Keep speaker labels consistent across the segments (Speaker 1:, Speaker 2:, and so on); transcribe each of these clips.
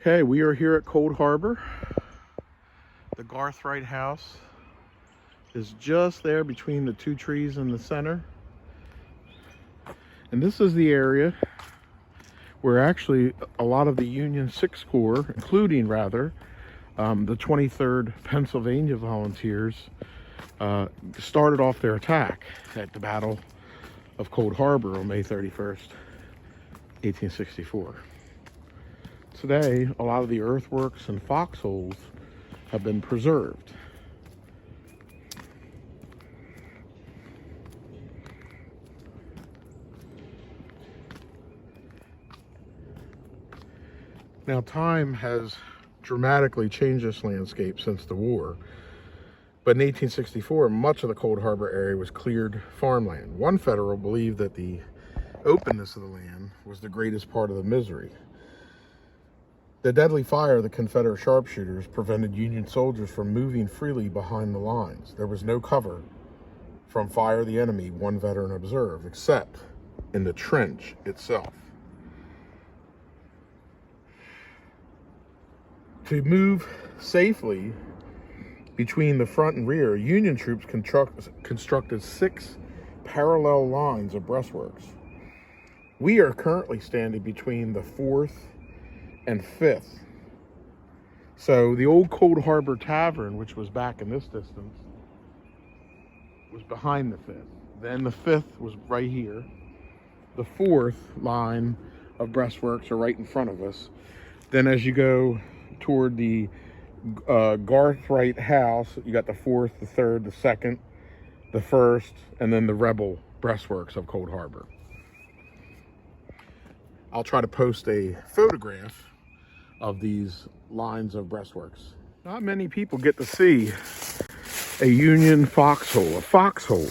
Speaker 1: Okay, we are here at Cold Harbor. The Garthright house is just there between the two trees in the center. And this is the area where actually a lot of the Union 6 Corps, including the 23rd Pennsylvania Volunteers, started off their attack at the Battle of Cold Harbor on May 31st, 1864. Today, a lot of the earthworks and foxholes have been preserved. Now, time has dramatically changed this landscape since the war, but in 1864, much of the Cold Harbor area was cleared farmland. One federal believed that the openness of the land was the greatest part of the misery. The deadly fire of the Confederate sharpshooters prevented Union soldiers from moving freely behind the lines. There was no cover from fire of the enemy, one veteran observed, except in the trench itself. To move safely between the front and rear, Union troops constructed 6 parallel lines of breastworks. We are currently standing between the 4th and 5th. So the old Cold Harbor Tavern, which was back in this distance, was behind the 5th. Then the 5th was right here. The 4th line of breastworks are right in front of us. Then as you go toward the Garthright house, you got the 4th, the 3rd, the 2nd, the 1st, and then the rebel breastworks of Cold Harbor. I'll try to post a photograph of these lines of breastworks. Not many people get to see a Union foxhole, a foxhole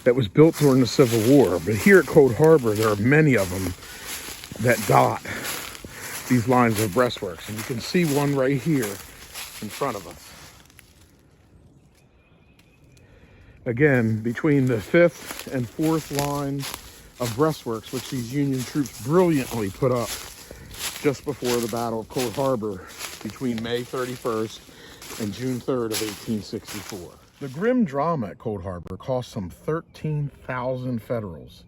Speaker 1: that was built during the Civil War. But here at Cold Harbor, there are many of them that dot these lines of breastworks. And you can see one right here in front of us. Again, between the 5th and 4th line of breastworks, which these Union troops brilliantly put up just before the Battle of Cold Harbor between May 31st and June 3rd of 1864. The grim drama at Cold Harbor cost some 13,000 Federals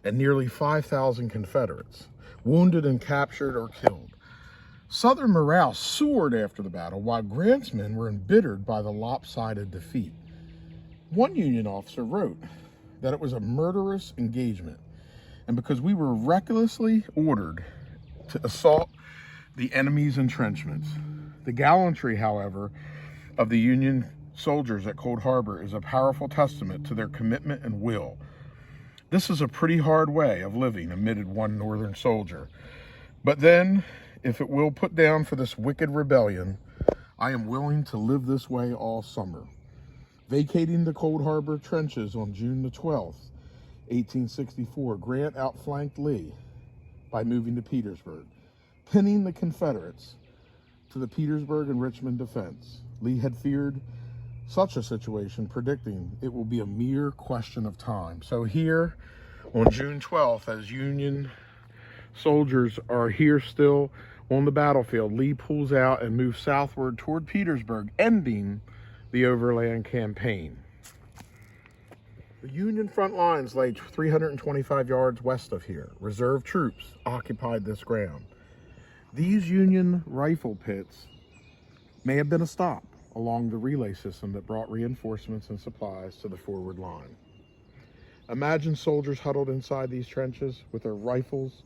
Speaker 1: and nearly 5,000 Confederates, wounded and captured or killed. Southern morale soared after the battle, while Grant's men were embittered by the lopsided defeat. One Union officer wrote that it was a murderous engagement, and because we were recklessly ordered to assault the enemy's entrenchments. The gallantry, however, of the Union soldiers at Cold Harbor is a powerful testament to their commitment and will. This is a pretty hard way of living, admitted one Northern soldier. But then, if it will put down for this wicked rebellion, I am willing to live this way all summer. Vacating the Cold Harbor trenches on June the 12th, 1864, Grant outflanked Lee by moving to Petersburg, pinning the Confederates to the Petersburg and Richmond defense. Lee had feared such a situation, predicting it will be a mere question of time. So here on June 12th, as Union soldiers are here still on the battlefield, Lee pulls out and moves southward toward Petersburg, ending the overland campaign. The Union front lines lay 325 yards west of here. Reserve troops occupied this ground. These Union rifle pits may have been a stop along the relay system that brought reinforcements and supplies to the forward line. Imagine soldiers huddled inside these trenches with their rifles,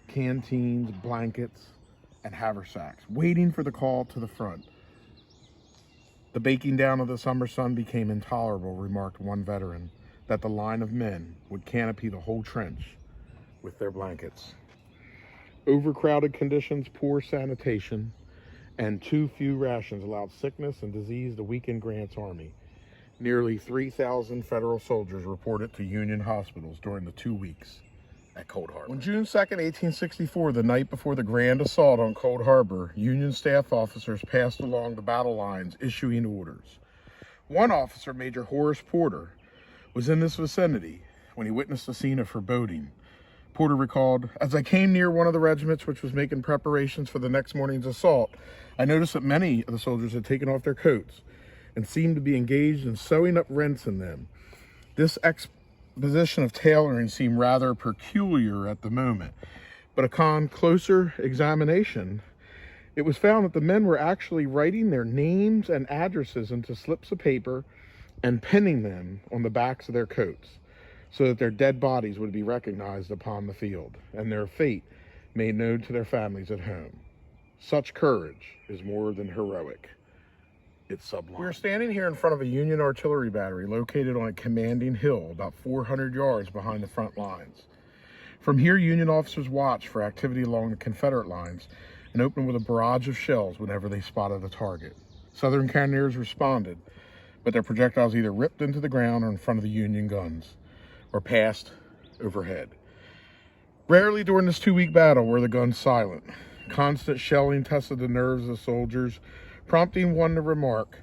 Speaker 1: canteens, blankets, and haversacks, waiting for the call to the front. The baking down of the summer sun became intolerable, remarked one veteran, that the line of men would canopy the whole trench with their blankets. Overcrowded conditions, poor sanitation, and too few rations allowed sickness and disease to weaken Grant's army. Nearly 3,000 Federal soldiers reported to Union hospitals during the 2 weeks at Cold Harbor. On June 2nd, 1864, the night before the grand assault on Cold Harbor, Union staff officers passed along the battle lines issuing orders. One officer, Major Horace Porter, was in this vicinity when he witnessed a scene of foreboding. Porter recalled, "As I came near one of the regiments which was making preparations for the next morning's assault, I noticed that many of the soldiers had taken off their coats and seemed to be engaged in sewing up rents in them. This exposition of tailoring seemed rather peculiar at the moment, but upon closer examination, it was found that the men were actually writing their names and addresses into slips of paper and pinning them on the backs of their coats, so that their dead bodies would be recognized upon the field, and their fate made known to their families at home. Such courage is more than heroic. It's sublime." We are standing here in front of a Union artillery battery located on a commanding hill about 400 yards behind the front lines. From here, Union officers watched for activity along the Confederate lines and opened with a barrage of shells whenever they spotted a target. Southern cannoneers responded, but their projectiles either ripped into the ground or in front of the Union guns, or passed overhead. Rarely during this 2-week battle were the guns silent. Constant shelling tested the nerves of the soldiers, prompting one to remark,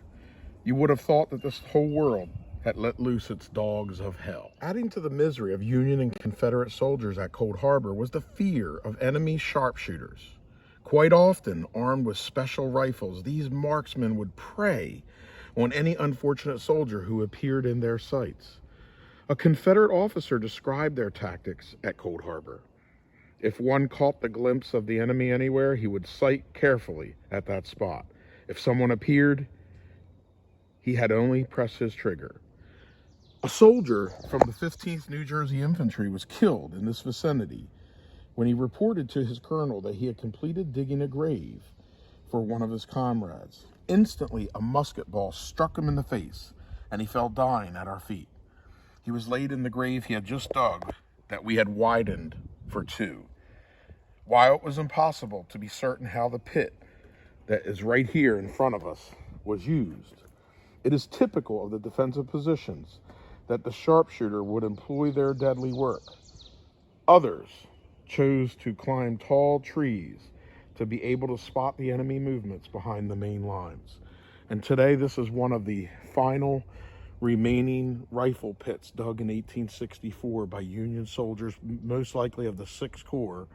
Speaker 1: "You would have thought that this whole world had let loose its dogs of hell." Adding to the misery of Union and Confederate soldiers at Cold Harbor was the fear of enemy sharpshooters. Quite often, armed with special rifles, these marksmen would prey on any unfortunate soldier who appeared in their sights. A Confederate officer described their tactics at Cold Harbor. If one caught the glimpse of the enemy anywhere, he would sight carefully at that spot. If someone appeared, he had only pressed his trigger. A soldier from the 15th New Jersey Infantry was killed in this vicinity when he reported to his colonel that he had completed digging a grave for one of his comrades. Instantly, a musket ball struck him in the face, and he fell dying at our feet. He was laid in the grave he had just dug, that we had widened for 2. While it was impossible to be certain how the pit that is right here in front of us was used, it is typical of the defensive positions that the sharpshooter would employ their deadly work. Others chose to climb tall trees to be able to spot the enemy movements behind the main lines. And today, this is one of the final remaining rifle pits dug in 1864 by Union soldiers, most likely of the 6th Corps,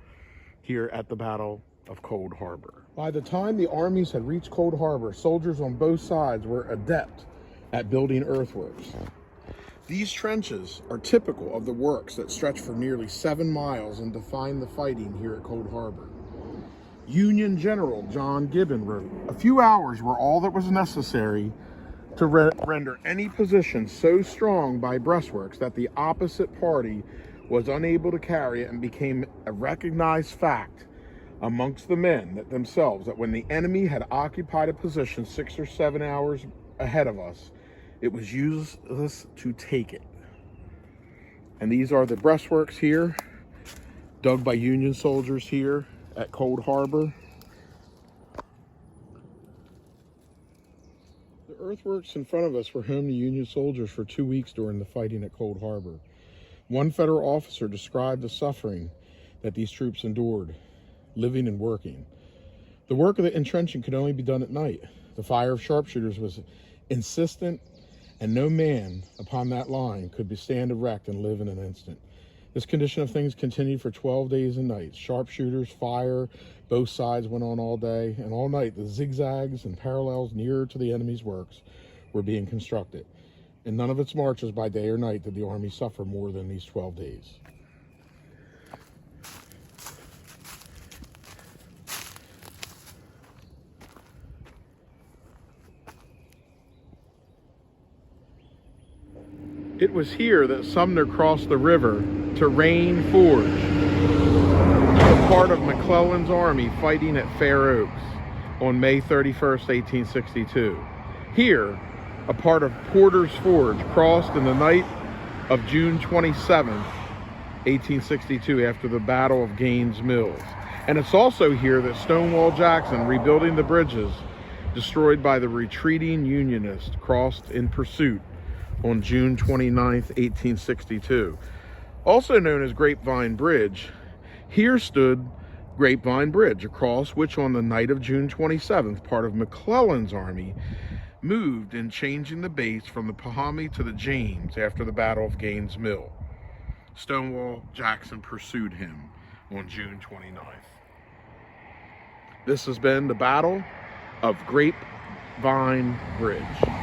Speaker 1: here at the Battle of Cold Harbor. By the time the armies had reached Cold Harbor, soldiers on both sides were adept at building earthworks. These trenches are typical of the works that stretch for nearly 7 miles and define the fighting here at Cold Harbor. Union General John Gibbon wrote, "A few hours were all that was necessary to render any position so strong by breastworks that the opposite party was unable to carry it, and became a recognized fact amongst the men themselves that when the enemy had occupied a position 6 or 7 hours ahead of us, it was useless to take it." And these are the breastworks here, dug by Union soldiers here at Cold Harbor. The earthworks in front of us were home to Union soldiers for 2 weeks during the fighting at Cold Harbor. One Federal officer described the suffering that these troops endured, living and working. The work of the entrenching could only be done at night. The fire of sharpshooters was insistent, and no man upon that line could stand erect and live in an instant. This condition of things continued for 12 days and nights. Sharpshooters, fire, both sides went on all day, and all night the zigzags and parallels nearer to the enemy's works were being constructed. In none of its marches by day or night did the army suffer more than these 12 days. It was here that Sumner crossed the river to Rain Forge, a part of McClellan's army fighting at Fair Oaks on May 31st, 1862. Here, a part of Porter's Forge crossed in the night of June 27th, 1862, after the Battle of Gaines Mills. And it's also here that Stonewall Jackson, rebuilding the bridges destroyed by the retreating Unionists, crossed in pursuit on June 29th, 1862. Also known as Grapevine Bridge, here stood Grapevine Bridge, across which on the night of June 27th, part of McClellan's army moved in changing the base from the Pahomie to the James after the Battle of Gaines Mill. Stonewall Jackson pursued him on June 29th. This has been the Battle of Grapevine Bridge.